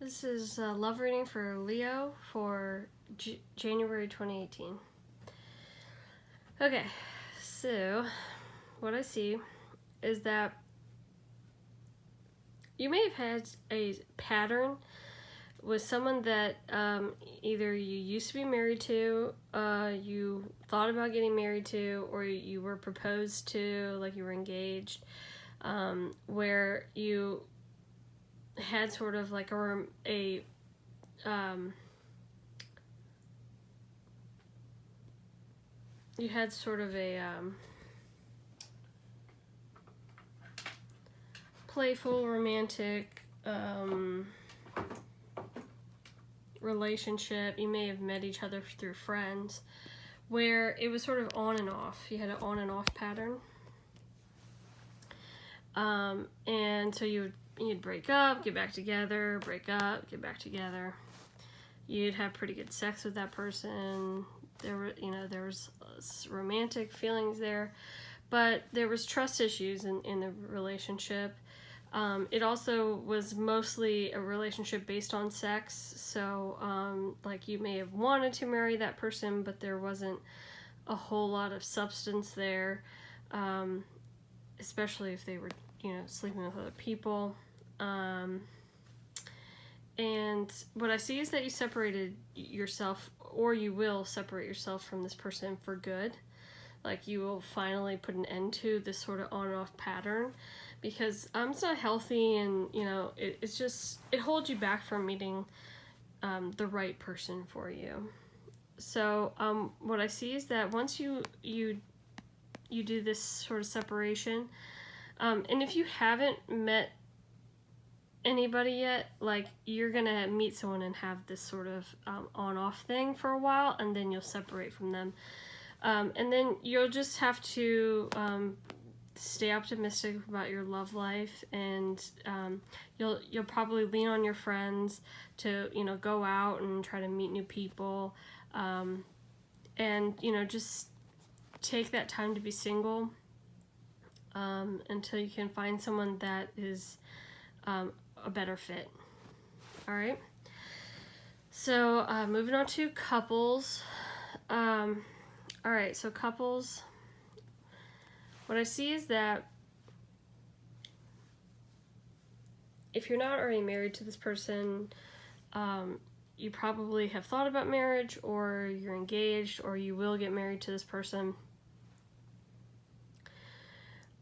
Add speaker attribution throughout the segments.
Speaker 1: This is a love reading for Leo for January 2018. Okay, so what I see is that you may have had a pattern with someone that either you used to be married to, you thought about getting married to, or you were proposed to, like you were engaged, where you had sort of like you had sort of a playful, romantic relationship. You may have met each other through friends, where it was sort of on and off. You had an on and off pattern. And so you'd break up, get back together, break up, get back together. You'd have pretty good sex with that person. There was romantic feelings there, but there was trust issues in the relationship. It also was mostly a relationship based on sex. So, like you may have wanted to marry that person, but there wasn't a whole lot of substance there, especially if they were, sleeping with other people. And what I see is that you separated yourself, or you will separate yourself from this person for good. Like you will finally put an end to this sort of on and off pattern, because it's not healthy, and it holds you back from meeting the right person for you. So what I see is that once you do this sort of separation, and if you haven't met anybody yet, like you're gonna meet someone and have this sort of on-off thing for a while, and then you'll separate from them, and then you'll just have to stay optimistic about your love life, and you'll probably lean on your friends to go out and try to meet new people, and just take that time to be single until you can find someone that is a better fit. All right. So moving on to couples. All right. So couples. What I see is that if you're not already married to this person, you probably have thought about marriage, or you're engaged, or you will get married to this person.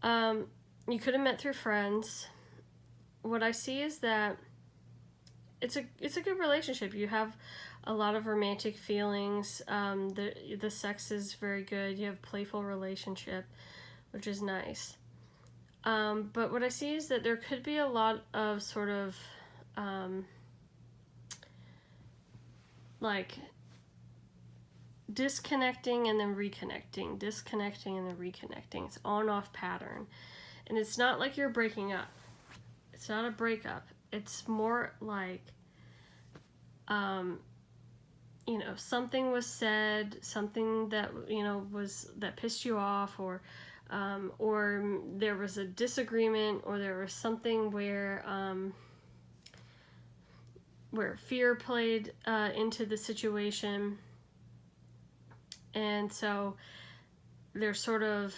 Speaker 1: You could have met through friends. What I see is that it's a good relationship. You have a lot of romantic feelings. The sex is very good. You have a playful relationship, which is nice. But what I see is that there could be a lot of sort of like disconnecting and then reconnecting, disconnecting and then reconnecting. It's on-off pattern. And it's not like you're breaking up. It's not a breakup. It's more like, something was said, something that, that pissed you off, or there was a disagreement, or there was something where fear played into the situation. And so there's sort of,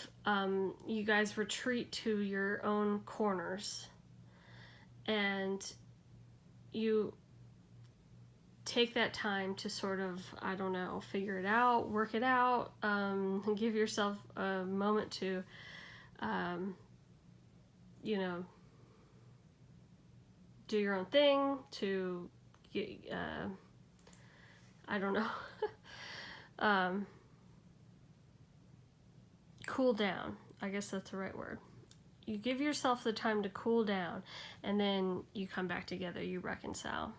Speaker 1: you guys retreat to your own corners, and you take that time to sort of, figure it out, work it out, and give yourself a moment to, do your own thing, to get, cool down. I guess that's the right word. You give yourself the time to cool down, and then you come back together, you reconcile.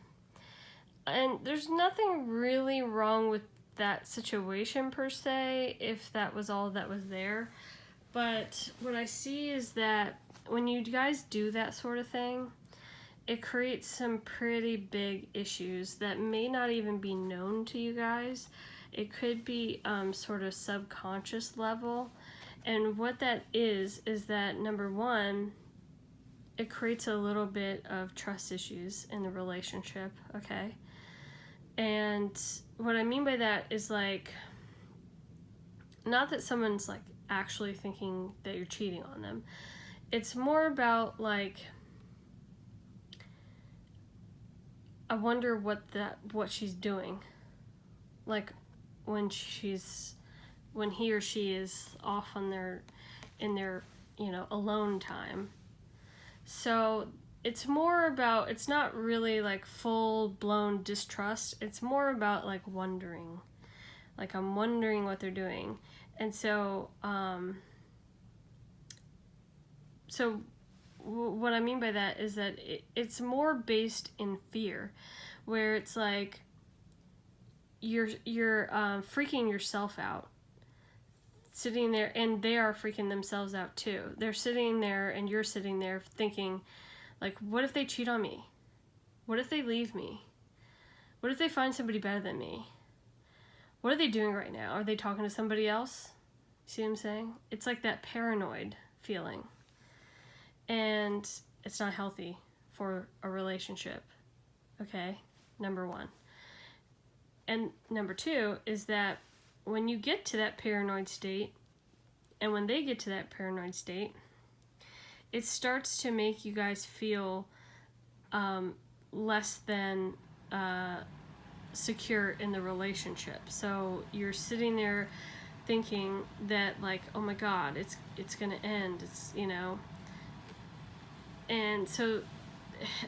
Speaker 1: And there's nothing really wrong with that situation per se, if that was all that was there. But what I see is that when you guys do that sort of thing, it creates some pretty big issues that may not even be known to you guys. It could be sort of subconscious level. And what that is that, number one, it creates a little bit of trust issues in the relationship, okay? And what I mean by that is, like, not that someone's, like, actually thinking that you're cheating on them. It's more about, like, I wonder what she's doing. Like, when he or she is off on in their, alone time. So it's more about, it's not really like full-blown distrust. It's more about, like, wondering. Like, I'm wondering what they're doing. And so, what I mean by that is that it's more based in fear, where it's like you're freaking yourself out, sitting there, and they are freaking themselves out too. They're sitting there, and you're sitting there thinking, like, what if they cheat on me? What if they leave me? What if they find somebody better than me? What are they doing right now? Are they talking to somebody else? See what I'm saying? It's like that paranoid feeling. And it's not healthy for a relationship. Okay? Number one. And number two is that when you get to that paranoid state, and when they get to that paranoid state, it starts to make you guys feel less than secure in the relationship. So you're sitting there thinking that, like, oh my God, it's gonna end. It's, And so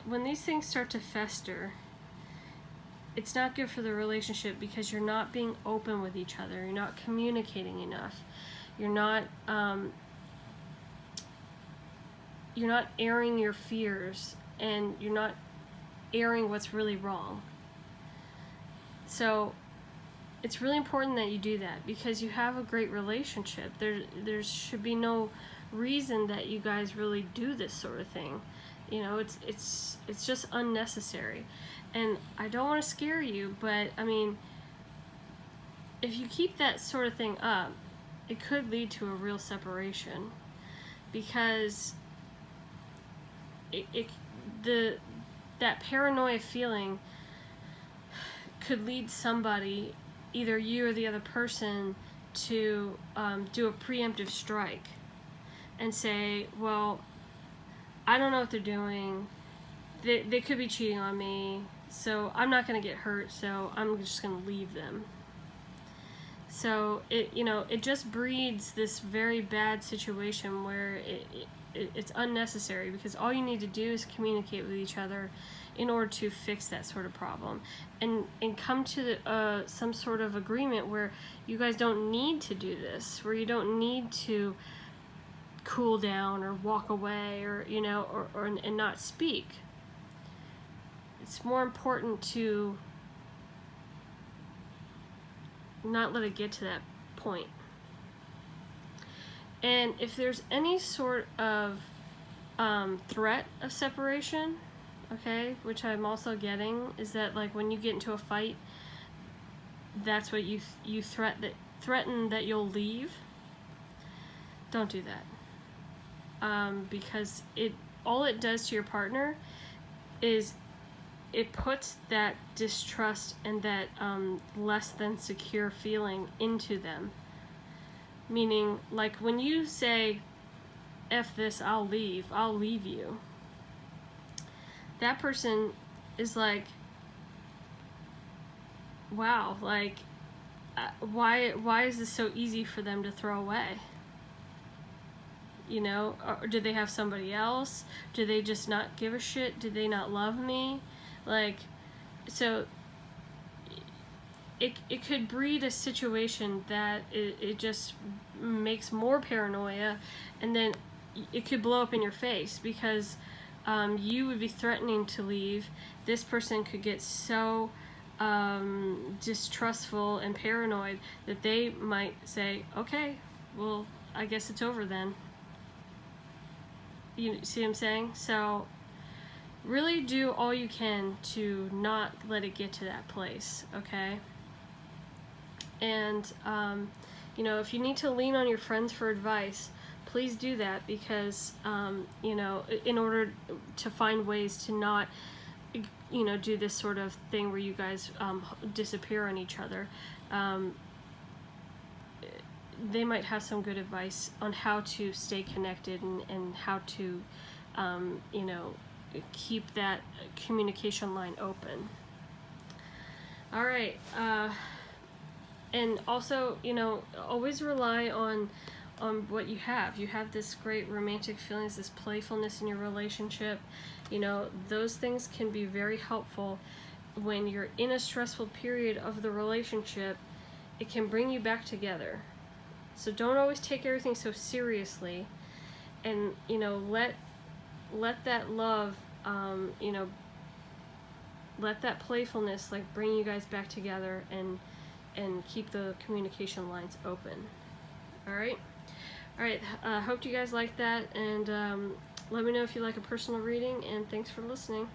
Speaker 1: when these things start to fester, it's not good for the relationship, because you're not being open with each other. You're not communicating enough. You're not airing your fears, and you're not airing what's really wrong. So it's really important that you do that, because you have a great relationship. There should be no reason that you guys really do this sort of thing. It's just unnecessary. And I don't want to scare you, but I mean, if you keep that sort of thing up, it could lead to a real separation, because that paranoia feeling could lead somebody, either you or the other person, to do a preemptive strike and say, well, I don't know what they're doing. They could be cheating on me, so I'm not going to get hurt, so I'm just going to leave them. So it just breeds this very bad situation where it's unnecessary, because all you need to do is communicate with each other in order to fix that sort of problem, and come to some sort of agreement where you guys don't need to do this, where you don't need to cool down or walk away, or and not speak. It's more important to not let it get to that point. And if there's any sort of threat of separation, okay, which I'm also getting, is that, like, when you get into a fight, that's what you threaten that you'll leave. Don't do that, because all it does to your partner is it puts that distrust and that less than secure feeling into them. Meaning, like, when you say, F this, I'll leave you, that person is like, wow, like, why is this so easy for them to throw away? Or do they have somebody else? Do they just not give a shit? Do they not love me? Like, so it could breed a situation that it just makes more paranoia, and then it could blow up in your face, because you would be threatening to leave. This person could get so distrustful and paranoid that they might say, okay, well, I guess it's over then. You see what I'm saying? So really do all you can to not let it get to that place, okay? And if you need to lean on your friends for advice, please do that, because you know, in order to find ways to not, you know, do this sort of thing where you guys disappear on each other. They might have some good advice on how to stay connected, and how to, you know, keep that communication line open. All right. And also, you know, always rely on what you have. You have this great romantic feelings, this playfulness in your relationship. You know, those things can be very helpful when you're in a stressful period of the relationship. It can bring you back together. So don't always take everything so seriously, and, you know, let that love, you know, let that playfulness like bring you guys back together, and keep the communication lines open. All right. Hope you guys like that, and let me know if you like a personal reading, and thanks for listening.